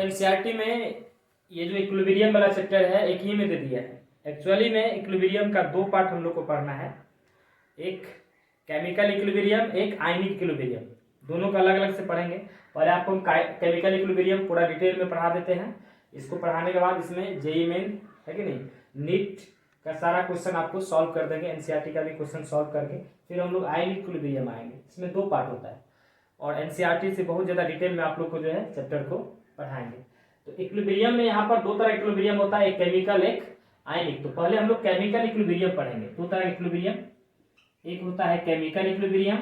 NCERT में ये जो इक्विलिब्रियम वाला चैप्टर है एक ही में दे दिया है। एक्चुअली में इक्विलिब्रियम का दो पार्ट हम लोग को पढ़ना है, एक केमिकल इक्विलिब्रियम, एक आयनिक इक्विलिब्रियम। दोनों का अलग अलग से पढ़ेंगे। पहले आपको हम केमिकल इक्विलिब्रियम पूरा डिटेल में पढ़ा देते हैं। इसको पढ़ाने के बाद इसमें जेईई मेन है कि नहीं, नीट का सारा क्वेश्चन आपको सॉल्व कर देंगे, एनसीईआरटी का भी क्वेश्चन सॉल्व करके फिर हम लोग आयनिक इक्विलिब्रियम आएंगे। इसमें दो पार्ट होता है और एनसीईआरटी से बहुत ज़्यादा डिटेल में आप लोग को जो है चैप्टर को पढ़ाएंगे। तो इक्विलिब्रियम में यहाँ पर दो तरह इक्विलिब्रियम होता है, एक केमिकल एक आयनिक। तो पहले हम लोग केमिकल इक्विलिब्रियम पढ़ेंगे। दो तरह इक्विलिब्रियम, एक होता है केमिकल इक्विलिब्रियम,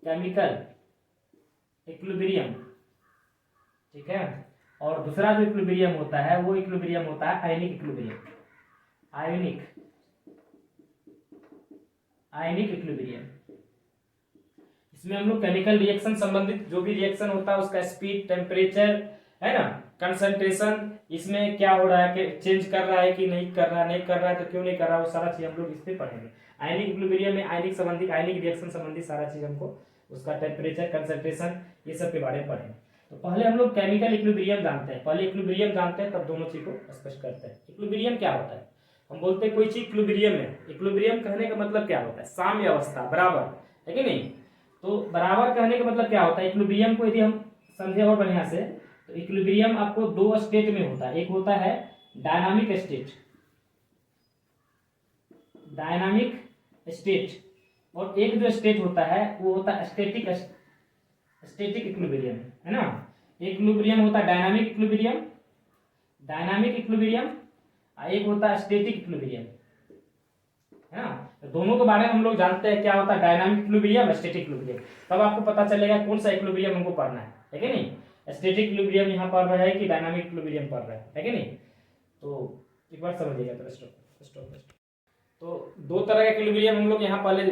केमिकल इक्विलिब्रियम, ठीक है, और दूसरा जो इक्विलिब्रियम होता है वो इक्विलिब्रियम होता है आयनिक इक्विलिब्रियम, आयनिक इक्विलिब्रियम। इसमें हम लोग केमिकल रिएक्शन संबंधित जो भी रिएक्शन होता है उसका स्पीड, टेम्परेचर है ना, कंसंट्रेशन, इसमें क्या हो रहा है कि चेंज कर रहा है कि नहीं कर रहा है तो क्यों नहीं कर रहा, वो सारा चीज हम लोग इस पे पढ़ेंगे। आयनिक इक्विलिब्रियम में आयनिक संबंधी, आयनिक रिएक्शन संबंधी सारा चीज हमको उसका टेम्परेचर, कंसंट्रेशन, ये सब के बारे में पढ़ेंगे। तो पहले हम लोग केमिकल इक्विलिब्रियम जानते हैं, पहले इक्विलिब्रियम जानते हैं तब दोनों चीज को स्पष्ट करते हैं। इक्विलिब्रियम क्या होता है? हम बोलते हैं कोई चीज इक्विलिब्रियम है। इक्विलिब्रियम कहने का मतलब क्या होता है? साम्य अवस्था, बराबर है कि नहीं। तो बराबर कहने का मतलब क्या होता है? इक्विलिब्रियम को यदि हम समझे और बढ़िया से, तो इक्विलिब्रियम आपको दो स्टेट में होता है। एक होता है डायनामिक स्टेट, डायनामिक स्टेट, और एक जो स्टेट होता है वो होता है स्टैटिक, स्टैटिक इक्विलिब्रियम, है ना। एक इक्विलिब्रियम होता है डायनामिक इक्विलिब्रियम, डायनामिक इक्विलिब्रियम, एक होता है स्टैटिक इक्विलिब्रियम, है ना। तो दोनों के बारे में हम लोग जानते हैं क्या होता है डायनामिक इक्विलिब्रियम, स्टैटिक इक्विलिब्रियम। तब आपको पता चलेगा कौन सा इक्विलिब्रियम हमको पढ़ना है कि नहीं। स्टैटिक इक्विलिब्रियम यहाँ पढ़ रहा है कि डायनामिक इक्विलिब्रियम पढ़ रहा है कि नहीं। तो एक बार समझिएगा तो स्टॉप। तो दो तरह का इक्विलिब्रियम हम लोग यहाँ पहले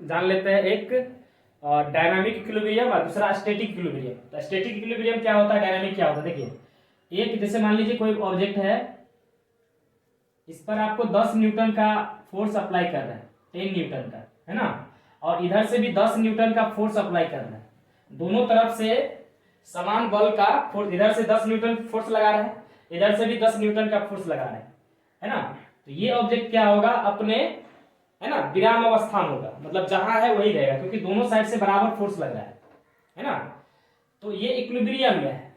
जान लेते हैं, एक डायनामिक इक्विलिब्रियम और दूसरा स्टैटिक इक्विलिब्रियम। तो स्टैटिक इक्विलिब्रियम क्या होता है, डायनामिक क्या होता है? देखिए, एक जैसे मान लीजिए कोई ऑब्जेक्ट है, इस पर आपको 10 न्यूटन का फोर्स अप्लाई कर रहा है, 10 न्यूटन का, है ना, और इधर से भी 10 न्यूटन का फोर्स अप्लाई कर रहा है। दोनों तरफ से समान बल का फोर्स, इधर से 10 न्यूटन फोर्स लगा रहा है, इधर से भी 10 न्यूटन का फोर्स लगा रहा है ना। तो ये ऑब्जेक्ट क्या होगा, अपने, है ना, विराम अवस्था में होगा, मतलब जहां है वही रहेगा, क्योंकि दोनों साइड से बराबर फोर्स लग रहा है ना। तो ये इक्विलिब्रियम में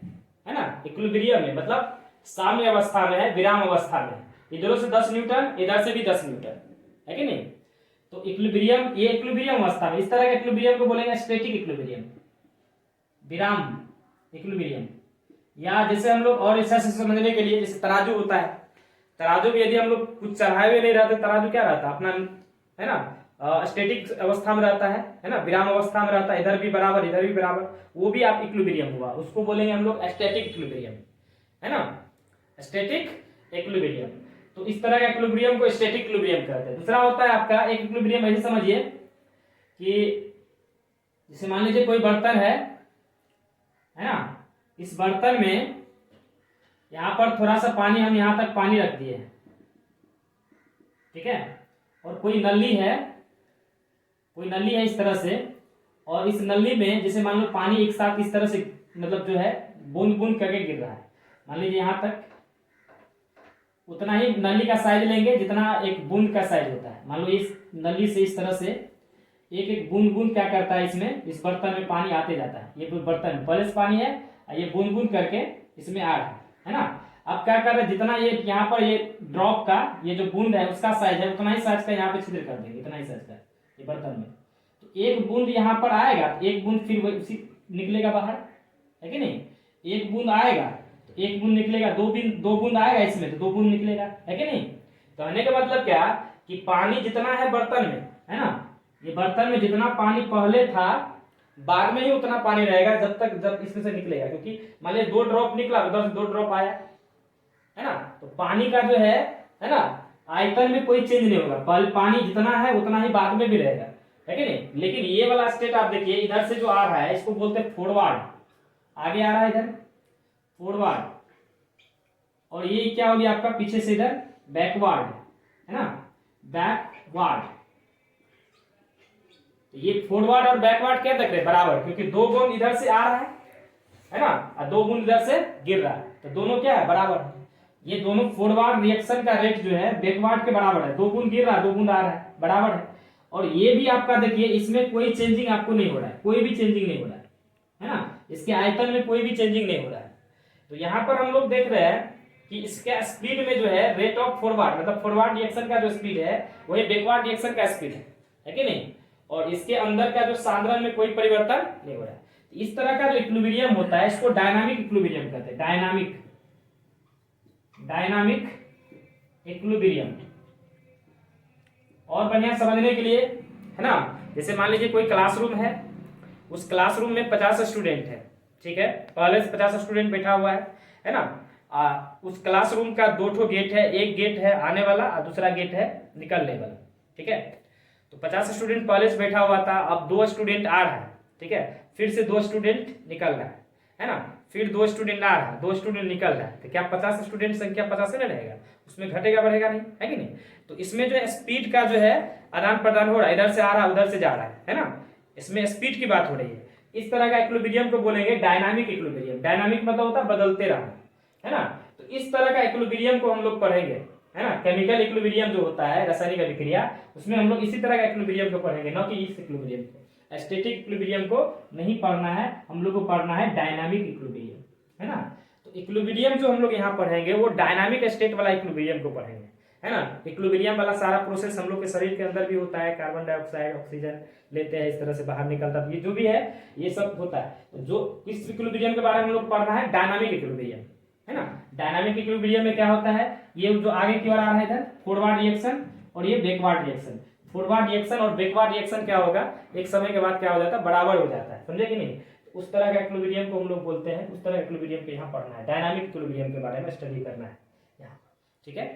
है ना, इक्विलिब्रियम में मतलब साम्य अवस्था में है, विराम अवस्था में, इधरों से 10 न्यूटन, इधर से भी 10 न्यूटन, है कि नहीं। तो इक्विलिब्रियम, ये इक्विलिब्रियम अवस्था में, इस तरह के इक्विलिब्रियम को बोलेंगे स्टैटिक इक्विलिब्रियम, विराम इक्विलिब्रियम। या जैसे हम लोग और ऐसा समझने के लिए, जैसे तराजू होता है, तराजू भी यदि हम लोग कुछ चढ़ाए हुए नहीं रहते, तराजू क्या रहता है अपना, है ना, स्टैटिक अवस्था में रहता है ना, विराम अवस्था में रहता है, इधर भी बराबर इधर भी बराबर, वो भी आप इक्विलिब्रियम हुआ, उसको बोलेंगे हम लोग स्टैटिक इक्विलिब्रियम, है ना, स्टैटिक इक्विलिब्रियम। तो इस तरह का इक्विलिब्रियम को स्टैटिक इक्विलिब्रियम कहते हैं। दूसरा होता है आपका एक इक्विलिब्रियम, ऐसे समझिए कि जैसे मान लीजिए कोई बर्तन है ना, इस बर्तन में यहां पर थोड़ा सा पानी, हम यहां तक पानी रख दिए, ठीक है, और कोई नली है इस तरह से, और इस नली में जैसे मान लो पानी एक साथ इस तरह से, मतलब जो है बूंद बूंद करके गिर रहा है। मान लीजिए यहां तक उतना ही नली का साइज लेंगे जितना एक बूंद का साइज होता है। मान लो इस नली से इस तरह से एक एक बूंद बूंद क्या करता है, इसमें, इस बर्तन में पानी आते जाता है। ये बर्तन में पहले से पानी है, ये बूंद बूंद करके इसमें आ रहा है ना। अब क्या कर रहे हैं, जितना ये यहाँ पर ये ड्रॉप का ये जो बूंद है उसका साइज है, उतना ही साइज का यहाँ पे छिद्र कर देंगे, इतना ही साइज का ये बर्तन में। तो एक बूंद यहाँ पर आएगा, एक बूंद फिर उसी निकलेगा बाहर, है कि नहीं। एक बूंद आएगा तो एक बूंद निकलेगा, दो बूंद आएगा इसमें तो 2 बूंद निकलेगा, है कि नहीं। तो कहने का मतलब क्या कि पानी जितना है बर्तन में, है ना, ये बर्तन में जितना पानी पहले था, बाद में ही उतना पानी रहेगा जब इसमें से निकलेगा। क्योंकि मान लीजिए 2 ड्रॉप निकला, उधर से 2 ड्रॉप आया, है ना, तो पानी का जो है ना, आयतन में कोई चेंज नहीं होगा, पानी जितना है उतना ही बाद में भी रहेगा, है कि नहीं। लेकिन ये वाला स्टेट आप देखिए, इधर से जो आ रहा है इसको बोलते हैं फॉरवर्ड, आगे आ रहा है इधर फॉरवर्ड, और ये क्या हो गया आपका पीछे से इधर बैकवर्ड, है ना, बैकवर्ड। ये फॉरवर्ड और बैकवर्ड क्या देख रहे हैं, बराबर, क्योंकि 2 बूंद इधर से आ रहा है है ना, और 2 बूंद इधर से गिर रहा है, तो दोनों क्या है, बराबर है। ये दोनों फॉरवर्ड रिएक्शन का रेट जो है बैकवर्ड के बराबर है, 2 बूंद गिर रहा है 2 बूंद आ रहा है, बराबर है। और ये भी आपका देखिए इसमें कोई चेंजिंग आपको नहीं हो रहा है, कोई भी चेंजिंग नहीं हो रहा है ना, इसके आयतन में कोई भी चेंजिंग नहीं हो रहा है। तो यहाँ पर हम लोग देख रहे हैं कि इसके स्पीड में जो है रेट ऑफ फॉरवर्ड, मतलब फॉरवर्ड रिएक्शन का जो स्पीड है वही बैकवर्ड रिएक्शन का स्पीड है कि नहीं, और इसके अंदर का जो सांद्रण में कोई परिवर्तन नहीं हो रहा है। इस तरह का जो इक्विलिब्रियम होता है इसको डायनामिक इक्विलिब्रियम कहते हैं, डायनामिक इक्विलिब्रियम। और बढ़िया समझने के लिए है ना, जैसे मान लीजिए कोई क्लासरूम है, उस क्लासरूम में 50 स्टूडेंट है, ठीक है, पहले से 50 स्टूडेंट बैठा हुआ है ना। उस क्लासरूम का 2 ठो गेट है, एक गेट है आने वाला और दूसरा गेट है निकलने वाला, ठीक है। तो 50 स्टूडेंट पहले से बैठा हुआ था, अब 2 स्टूडेंट आ रहा है, ठीक है, फिर से 2 स्टूडेंट निकल रहा है ना, फिर 2 स्टूडेंट आ रहा है, 2 स्टूडेंट निकल रहा है, तो क्या 50 स्टूडेंट संख्या 50 से नहीं रहेगा, उसमें घटेगा बढ़ेगा नहीं, है कि नहीं। तो इसमें जो है स्पीड का जो है आदान प्रदान हो रहा है, इधर से आ रहा है उधर से जा रहा है ना, इसमें स्पीड की बात हो रही है। इस तरह का इक्विलिब्रियम को बोलेंगे डायनामिक इक्विलिब्रियम। डायनामिक मतलब होता है बदलते रहना, है ना। तो इस तरह का इक्विलिब्रियम को हम लोग पढ़ेंगे, है ना। केमिकल इक्विलिब्रियम जो होता है रासायनिक अभिक्रिया, उसमें हम लोग इसी तरह का इक्विलिब्रियम को पढ़ेंगे, न कि इस इक्विलिब्रियम को। स्टैटिक इक्विलिब्रियम को नहीं पढ़ना है, हम लोग को पढ़ना है डायनामिक इक्विलिब्रियम, है ना। तो इक्विलिब्रियम जो हम लोग यहाँ पढ़ेंगे वो डायनामिक स्टेट वाला इक्विलिब्रियम को पढ़ेंगे, है ना। इक्विलिब्रियम वाला सारा प्रोसेस हम लोग के शरीर के अंदर भी होता है, कार्बन डाइऑक्साइड ऑक्सीजन लेते हैं, इस तरह से बाहर निकलता है, ये जो भी है ये सब होता है। तो जो इस इक्विलिब्रियम के बारे में हम लोग पढ़ना है डायनामिक इक्विलिब्रियम, है ना। डायनामिक इक्विलिब्रियम में क्या होता है, ये जो आगे की ओर आ रहा है इधर फॉरवर्ड रिएक्शन और ये बैकवर्ड रिएक्शन। फॉरवर्ड रिएक्शन और बैकवर्ड रिएक्शन क्या होगा, एक समय के बाद क्या हो जाता है, बराबर हो जाता है, समझे कि नहीं। उस तरह का इक्विलिब्रियम को हम लोग बोलते हैं, उस तरह इक्विलिब्रियम को यहाँ पढ़ना है, डायनामिक इक्विलिब्रियम के बारे में स्टडी करना है यहाँ, ठीक है।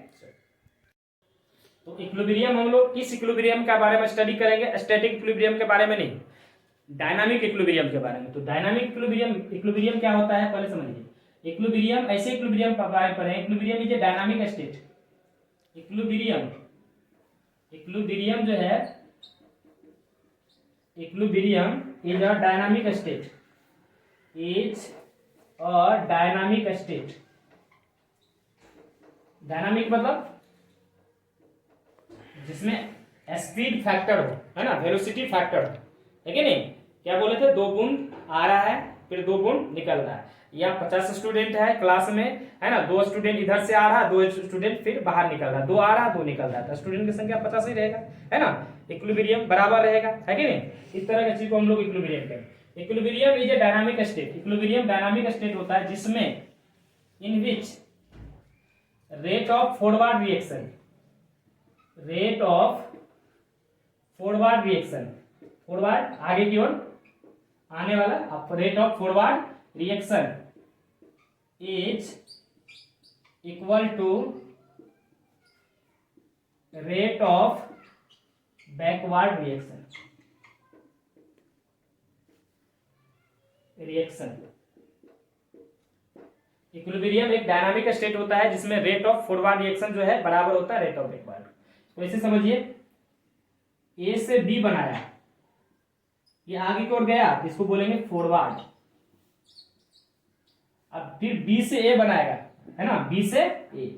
तो इक्विलिब्रियम हम लोग किस इक्विलिब्रियम के बारे में स्टडी करेंगे, स्टैटिक इक्विलिब्रियम के बारे में नहीं, डायनामिक इक्विलिब्रियम के बारे में। तो डायनामिक इक्विलिब्रियम क्या होता है पहले समझिए। इक्विलिब्रियम ऐसे इक्विलिब्रियम का बारे में पढ़ें, equilibrium is a dynamic state. Equilibrium जो है, equilibrium is a dynamic state, dynamic मतलब जिसमें स्पीड फैक्टर हो, है ना, वेलोसिटी फैक्टर हो, है कि नहीं। क्या बोले थे, 2 बूंद आ रहा है फिर 2 बूंद निकल रहा है, या 50 स्टूडेंट है क्लास में, है ना, 2 स्टूडेंट इधर से आ रहा है, 2 स्टूडेंट फिर बाहर निकल रहा है, 2 आ रहा है 2 निकल रहा है, तो स्टूडेंट की संख्या 50 ही रहेगा, है ना। इक्विलिब्रियम बराबर रहेगा, है कि नहीं। इस तरह की चीज को हम लोग इक्विलिब्रियम कहेंगे। Equilibrium is a dynamic state. Equilibrium dynamic state होता है जिसमें in which rate of forward reaction, forward आगे की ओर आने वाला, rate of forward reaction is equal to rate of backward reaction. Equilibrium एक डायनामिक स्टेट होता है जिसमें रेट ऑफ फॉरवर्ड रिएक्शन जो है बराबर होता है रेट ऑफ बैकवर्ड। तो इसे समझिए, ए से बी बनाया, ये आगे की ओर गया, इसको बोलेंगे फॉरवर्ड। अब फिर बी से ए बनाएगा, है ना, बी से ए,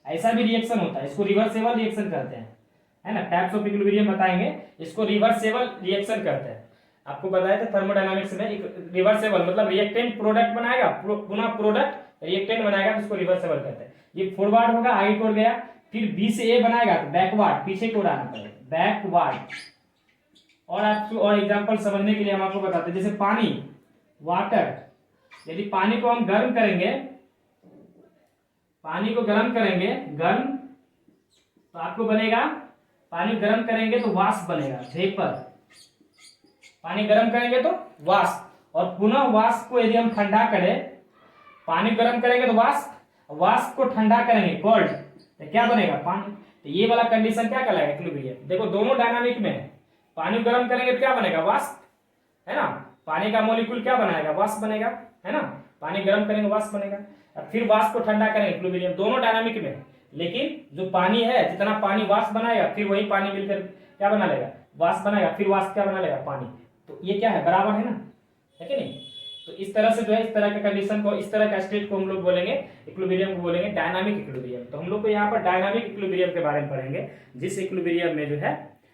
ऐसा भी रिएक्शन होता है, इसको रिवर्सेबल रिएक्शन कहते हैं, है ना। टाइप्स ऑफ इक्विलिब्रियम बताएंगे, इसको रिवर्सेबल रिएक्शन कहते हैं। आपको बताया था थर्मोडायनामिक्स में, रिवर्सेबल मतलब रिएक्टेंट प्रोडक्ट बनाएगा, पुनः प्रोडक्ट रिएक्टेंट बनाएगा, तो इसको रिवर्सेबल कहते हैं। ये फॉरवर्ड होगा, आगे की ओर गया, फिर बी से ए बनाएगा तो बैकवर्ड, पीछे की ओर आना पड़ेगा, बैकवर्ड। और आपको और एग्जांपल समझने के लिए हम आपको बताते हैं, जैसे पानी, वाटर, यदि पानी को हम गर्म करेंगे, गर्म, तो आपको बनेगा, पानी गर्म करेंगे तो वाष्प बनेगा, वेपर। पानी गर्म करेंगे तो वाष्प, और पुनः वाष्प को यदि हम ठंडा करें, पानी गर्म करेंगे तो वाष्प को ठंडा करेंगे, कोल्ड, तो क्या बनेगा, पानी। तो ये वाला कंडीशन क्या कहलाएगा, इक्विलिब्रियम। देखो दोनों डायनामिक में है, पानी गर्म करेंगे तो क्या बनेगा, वाष्प, है ना। पानी का मॉलिक्यूल क्या बनाएगा, वाष्प बनेगा, है ना। पानी गर्म करेंगे वाष्प बनेगा, और फिर वाष्प को ठंडा करेंगे, इक्विलिब्रियम। दोनों डायनामिक में है, लेकिन जो पानी है, जितना पानी वाष्प बनाएगा, फिर वही पानी मिलकर क्या बना लेगा, वाष्प बनाएगा, फिर वाष्प क्या बना लेगा, पानी। तो ये क्या है, बराबर है ना, है कि नहीं। तो इस तरह से जो है, इस तरह का कंडीशन को, इस तरह का स्टेट को हम लोग बोलेंगे, इक्विलिब्रियम को बोलेंगे डायनामिक इक्विलिब्रियम। तो हम लोग को यहाँ पर डायनामिक इक्विलिब्रियम के बारे में पढ़ेंगे, जिस इक्विलिब्रियम में जो है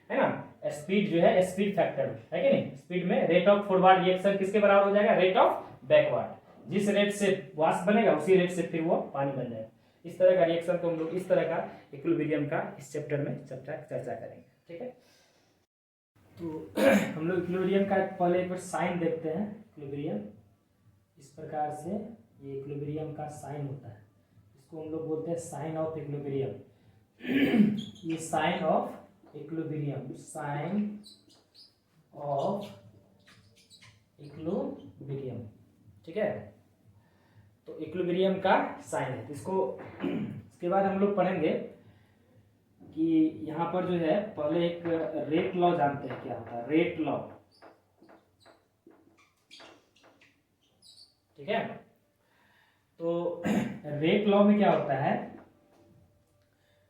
ना, स्पीड जो है, स्पीड फैक्टर है कि नहीं, स्पीड में रेट ऑफ फॉरवर्ड रिएक्शन किसके बराबर हो जाएगा, रेट ऑफ बैकवर्ड। जिस रेट से वाष्प बनेगा उसी रेट से फिर वो पानी बन जाएगा। इस तरह का रिएक्शन को हम लोग इस तरह का इक्विलिब्रियम का इस चैप्टर में चर्चा करेंगे। ठीक है, तो हम लोग इक्विलिब्रियम का पहले एक बार साइन देखते हैं। इक्विलिब्रियम इस प्रकार से ये इक्विलिब्रियम का साइन होता है, इसको हम लोग बोलते हैं साइन ऑफ इक्विलिब्रियम। ये sign of equilibrium, sign of equilibrium, ठीक है। तो इक्विलिब्रियम का साइन है, इसको इसके बाद हम लोग पढ़ेंगे कि यहाँ पर जो है, पहले एक रेट लॉ जानते हैं क्या होता है, रेट लॉ, ठीक है। तो रेट लॉ में क्या होता है,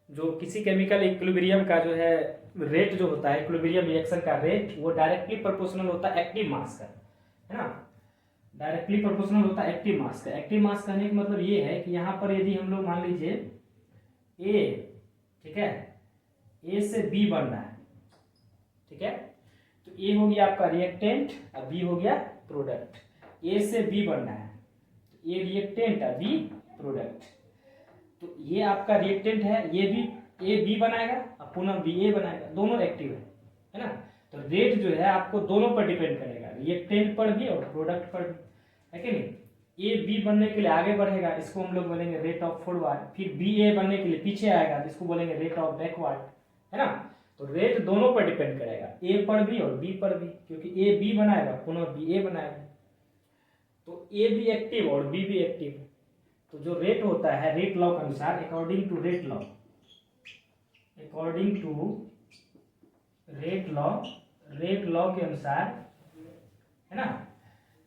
जो किसी केमिकल इक्विलिब्रियम का जो है रेट जो होता है, इक्विलिब्रियम रिएक्शन का रेट, वो डायरेक्टली प्रोपोर्शनल होता है एक्टिव मास का, है ना, डायरेक्टली प्रोपोर्शनल होता है एक्टिव मास का। एक्टिव मास कहने का मतलब ये है कि यहाँ पर यदि हम लोग मान लीजिए ए, ठीक है, ए से बी बन रहा है, ठीक है, तो ए हो गया आपका रिएक्टेंट और बी हो गया प्रोडक्ट। ए से बी बन रहा है, तो ए रिएक्टेंट और बी प्रोडक्ट। तो ये आपका रिएक्टेंट है, ये भी ए बी बनाएगा और पुनः बी ए बनाएगा, दोनों एक्टिव है ना। तो रेट जो है आपको दोनों पर डिपेंड करेगा, रिएक्टेंट पर भी और प्रोडक्ट पर भी, है कि नहीं। ए बी बनने के लिए आगे बढ़ेगा, इसको हम लोग बोलेंगे रेट ऑफ फॉरवर्ड। फिर बी ए बनने के लिए पीछे आएगा, तो इसको बोलेंगे रेट ऑफ बैकवर्ड, है ना। तो रेट दोनों पर डिपेंड करेगा, ए पर भी और बी पर भी, क्योंकि ए बी बनाएगा पुनः बी ए बनाएगा, तो ए भी एक्टिव और बी भी एक्टिव। तो जो रेट होता है रेट लॉ के अनुसार, according to rate law, according to rate law के अनुसार, है ना,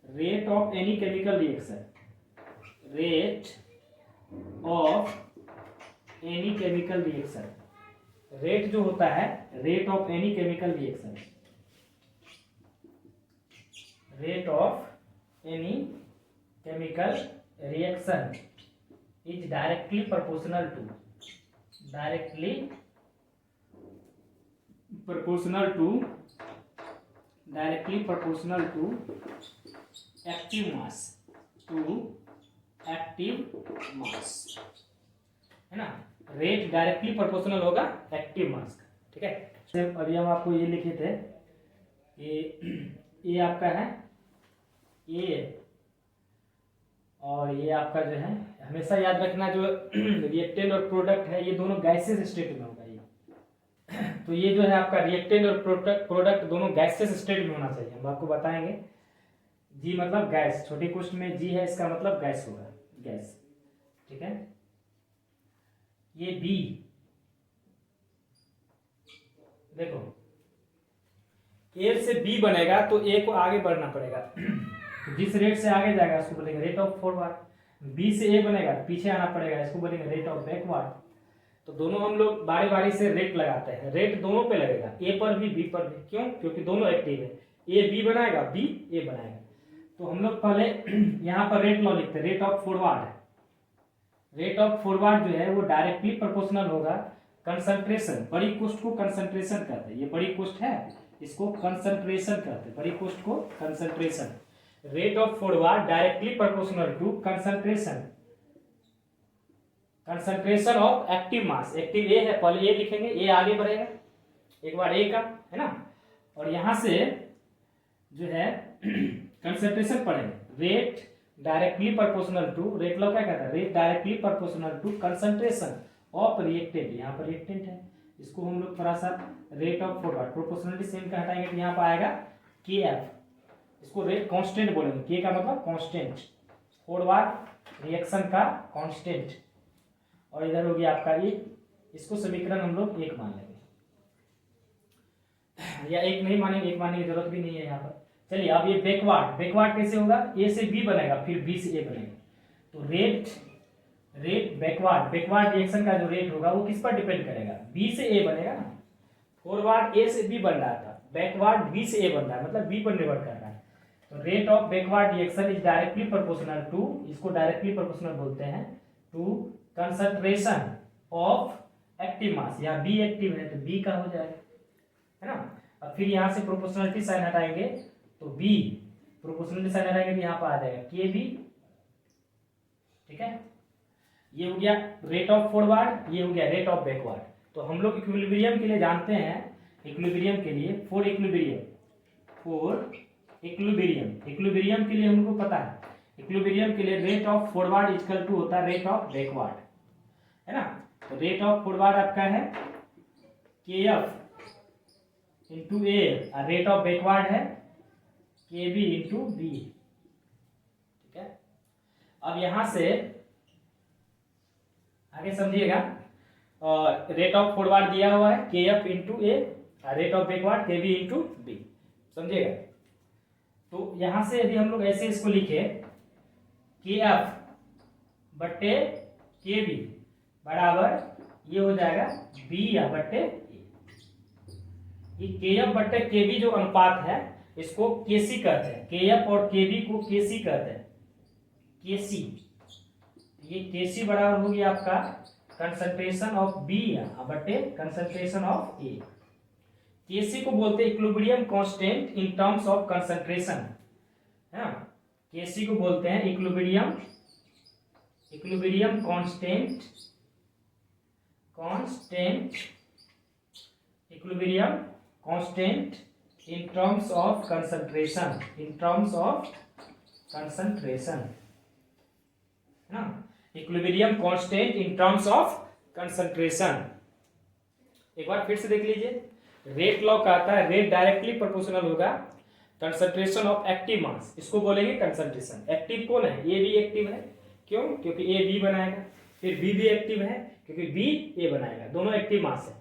rate of any chemical reaction, rate of any chemical reaction, rate जो होता है, rate of any chemical reaction, rate of any chemical reaction is directly proportional to active mass, है ना। Rate directly proportional होगा एक्टिव मास का, ठीक है। अभी हम आपको ये लिखे थे, ये आपका है ए, और ये आपका जो है, हमेशा याद रखना जो रिएक्टेंट और प्रोडक्ट है ये दोनों गैसेस स्टेट में होगा ये। तो ये जो है आपका रिएक्टेंट और प्रोडक्ट दोनों गैसेस स्टेट में होना चाहिए। हम आपको बताएंगे, जी मतलब गैस, छोटी कुष्ठ में जी है, इसका मतलब गैस होगा, गैस, ठीक है। ये बी, देखो ए से बी बनेगा तो ए को आगे बढ़ना पड़ेगा, तो जिस रेट से आगे जाएगा उसको बोलेंगे रेट ऑफ फॉरवर्ड। बी से ए बनेगा पीछे आना पड़ेगा, इसको बोलेंगे रेट ऑफ बैकवर्ड। तो दोनों हम लोग बारी बारी से रेट लगाते हैं, रेट दोनों पे लगेगा, ए पर भी बी पर भी। क्यों? क्योंकि दोनों एक्टिव है, ए बी बनाएगा बी ए बनाएगा। तो हम लोग पहले यहाँ पर रेट लॉ लिखते हैं, rate of forward. Rate of forward जो है वो डायरेक्टली प्रोपोर्शनल होगा कंसंट्रेशन, बड़ी कोष्ठ को कंसंट्रेशन कहते हैं, ये बड़ी कोष्ठ है इसको कंसंट्रेशन कहते हैं, बड़ी कोष्ठ को concentration. Rate of forward directly proportional to concentration of active mass. Active A है, पहले ए लिखेंगे, ए आगे बढ़ेगा एक बार ए का, है ना। और यहां से जो है कंसंट्रेशन पढ़ेंगे, rate directly proportional to, rate law क्या कहता है, rate directly proportional to concentration of reactant. यहाँ पर रिएक्टेंट है, इसको हम लोग थोड़ा सा rate of forward proportionality same का हटाएंगे तो यहाँ पर आएगा के एफ, इसको रेट कांस्टेंट बोलेंगे, के का मतलब कांस्टेंट, फॉरवर्ड रिएक्शन का कांस्टेंट। और इधर हो गया आपका ये, इसको समीकरण हम लोग एक मान लेंगे, या एक नहीं मानेंगे, एक मानने की जरूरत भी नहीं है यहाँ पर। चलिए अब ये बैकवर्ड कैसे होगा, ए से बी बनेगा फिर बी से ए बनेगा। तो रेट बैकवर्ड रिएक्शन का जो रेट होगा वो किस पर डिपेंड करेगा, बी से ए बनेगा ना। फॉरवर्ड ए से बी बन रहा था, बैकवर्ड बी से ए बन रहा है, मतलब बी पर निर्भर कर रहा है। तो rate of backward reaction is directly proportional to, इसको डायरेक्टली प्रोपोर्शनल बोलते हैं, to concentration of active mass. यहाँ बी एक्टिव है तो बी का हो जाएगा, है ना। अब फिर यहाँ से प्रोपोर्शनलिटी साइन हटाएंगे तो बी, प्रोपोर्शनलिटी साइन हटाएंगे तो यहाँ पर आ जाएगा के बी, ठीक है। ये हो गया रेट ऑफ फॉरवर्ड, ये हो गया रेट ऑफ बैकवर्ड। तो हम लोग इक्विलिब्रियम के लिए जानते हैं, इक्विलिब्रियम के लिए फॉर इक्विलिब्रियम इक्विलिब्रियम के लिए हमको पता है, इक्विलिब्रियम के लिए rate of forward equal to होता है रेट ऑफ बैकवर्ड, है ना। तो रेट ऑफ फॉरवर्ड आपका है के एफ इंटू ए, और रेट ऑफ बैकवर्ड है के बी इंटू बी, ठीक है। अब यहां से आगे समझिएगा, रेट ऑफ फॉरवर्ड दिया हुआ है के F into A, rate of backward के बी इंटू बी, समझिएगा। तो यहां से यदि हम लोग ऐसे इसको लिखे के एफ बट्टे के बी बराबर ये हो जाएगा बी या बट्टे ए। ये के एफ बट्टे के बी जो अनुपात है इसको केसी कहते हैं, के एफ और के बी को केसी कहते हैं, केसी। ये केसी बराबर हो गया आपका कंसंट्रेशन ऑफ बी बटे कंसंट्रेशन ऑफ ए। केसी को बोलते हैं equilibrium constant in terms of concentration, है ना। केसी को बोलते हैं equilibrium constant equilibrium constant in terms of concentration, है ना। Equilibrium constant in terms of concentration. एक बार फिर से देख लीजिए, रेट लॉ का आता है रेट डायरेक्टली प्रोपोर्शनल होगा कंसंट्रेशन ऑफ एक्टिव मास, इसको बोलेंगे कंसंट्रेशन। एक्टिव कौन है, ए बी एक्टिव है, क्यों, क्योंकि ए बी बनाएगा, फिर बी भी एक्टिव है क्योंकि बी ए बनाएगा, दोनों एक्टिव मास है।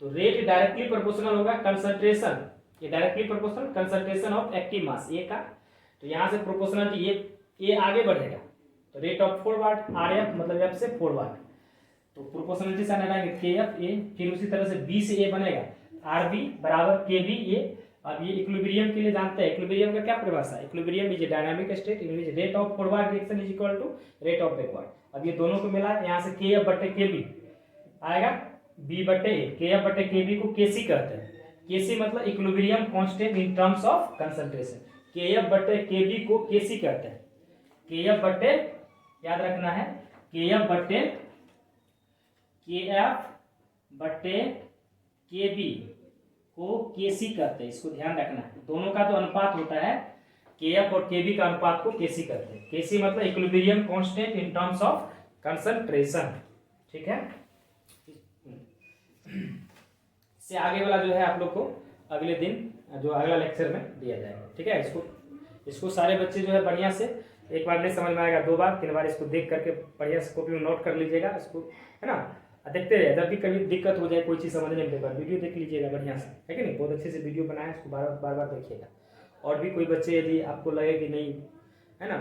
तो रेट डायरेक्टली प्रोपोर्शनल होगा कंसंट्रेशन, ये directly proportional concentration of active mass A का। तो यहां से प्रोपोर्शनलिटी ए आगे बढ़ेगा तो rate of forward R F मतलब एफ से फॉरवर्ड, तो प्रोपोर्शनलिटी से हटाएंगे के एफ ए, फिर उसी तरह से बी से ए बनेगा आर बी बराबर के बी ए। अब ये इक्विलिब्रियम के लिए जानते हैं, इक्विलिब्रियम का क्या परिभाषा है, equilibrium is a dynamic state in which rate of forward reaction is equal to rate of backward. अब ये दोनों को मिला, यहाँ से के एफ बटे के बी आएगा बी बटे ए, के एफ बटे के बी को केसी कहते हैं, केसी मतलब equilibrium constant in terms of concentration, के एफ बटे के बी को केसी कहते हैं, के एफ बटे याद रखना है के एफ बटे के बी को केसी कहते हैं, इसको ध्यान रखना है। दोनों का जो अनुपात होता है के एफ और के बी का अनुपात को केसी कहते हैं, केसी मतलब equilibrium constant in terms of concentration, ठीक है। इससे आगे वाला जो है आप लोग को अगले दिन जो अगला लेक्चर में दिया जाएगा, ठीक है। इसको सारे बच्चे जो है बढ़िया से एक बार नहीं समझ में आएगा, 2 बार 3 बार इसको देख करके बढ़िया से कॉपी में नोट कर लीजिएगा इसको, है ना। देखते रहिए, जब भी कभी दिक्कत हो जाए कोई चीज़ समझने में, बार वीडियो देख लीजिएगा बढ़िया से, है कि नहीं। बहुत अच्छे से वीडियो बनाए, इसको बार बार देखिएगा। और भी कोई बच्चे यदि आपको लगे कि नहीं, है ना,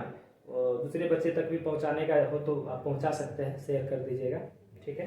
दूसरे बच्चे तक भी पहुंचाने का हो तो आप पहुंचा सकते हैं, शेयर कर दीजिएगा, ठीक है।